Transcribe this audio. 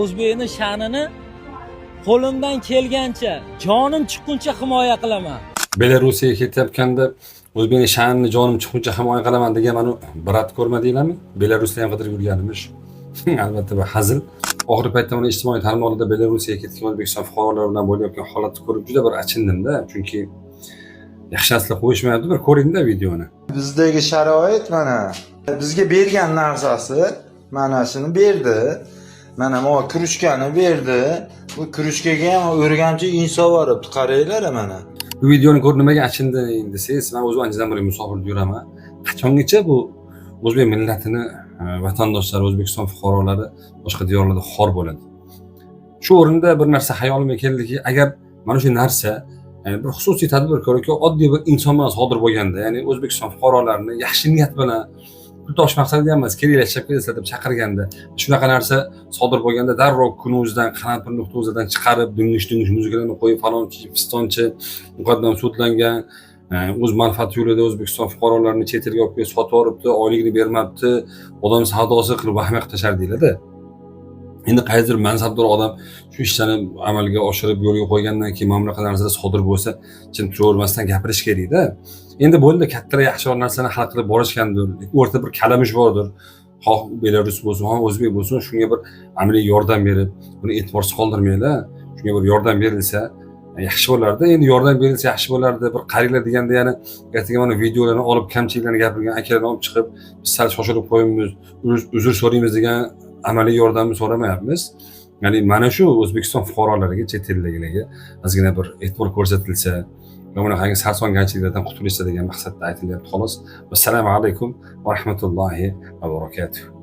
O'zbekning sha'nini qo'limdan kelgancha, jonim chiqquncha himoya qilaman. Belorussiyaga ketayotganda O'zbekning sha'nini jonim chiqquncha himoya qilaman degan mani birat ko'rmadinglarmi? Belarusda ham qidirib yurganimiz. Albatta bu hazil. Oxirgi paytda mana ijtimoiy tarmoqlarda Belorussiyaga ketgan O'zbekiston fuqarolari bilan bo'layotgan holatni ko'rib juda bir achindim-da, chunki yaxshi narsalar qo'yishmayapti. Bir ko'ring-da videoni. Bizdagi sharoit mana bizga bergan narsasi mana shuni berdi. Mana bu kruchkani berdi. Bu kruchkaga ham o'rgamchi inson boribdi. Qaranglar mana. Bu videoni ko'rib nimaga achindim desangiz, men o'zim anchadan beri musofirda yuraman. Qachongacha bu o'zbek millatini vatandoshlari, O'zbekiston fuqarolari boshqa diyorlarda xor bo'ladi. Shu o'rinda bir narsa hayolimga keldiki, agar mana shu narsa bir xususiy tadbirkor yoki oddiy bir inson bilan sodir bo'lganda, ya'ni O'zbekiston fuqarolarini yaxshi niyat bilan pul topish maqsadida emas, kelinglar ishlab kelasizlar deb chaqirganda, shunaqa narsa sodir bo'lganda darrov Kun.uzdan, Qanot.uzdan chiqarib, dungish muzikalarni qo'yib, falonchi, pistonchi, muqaddam sudlangan, o'z manfaati yo'lida O'zbekiston fuqarolarini chet elga olib kelib sotib yuboribdi, oyligini bermabdi, odam savdosi qilib vahima tashardinglar-da. Endi qaysidir mansabdor odam shu ishlarni amalga oshirib yo'lga qo'ygandan keyin mana bunaqa narsalar sodir bo'lsa, chin turavermasdan gapirish kerak-da. Endi bo'ldi, kattalar yaxshiroq narsalarni hal qilib borishgandir. O'rtada bir kalamush bordir. Xoh Belarus bo'lsin, xoh o'zbek bo'lsin, shunga bir amaliy yordam berib, buni e'tiborsiz qoldirmanglar. Shunga bir yordam berilsa yaxshi bo'lardi. Endi yordam berilsa yaxshi bo'lardi. Bir qaranglar deganda, ya'ni ertaga mana videolarni olib, kamchiliklarni gapirgan akalarni olib chiqib, biz sal shoshilib qo'yamiz, uzr so'raymiz degan amaliy yordamni so'ramayapmiz. Ya'ni mana shu O'zbekiston fuqarolariga, chet eldagilarga ozgina bir e'tibor ko'rsatilsa, va bunaqangi sarsongarchiliklardan qutulishsa degan maqsadda aytilyapti xolos. Assalomu alaykum va rahmatullohi va barakatuh.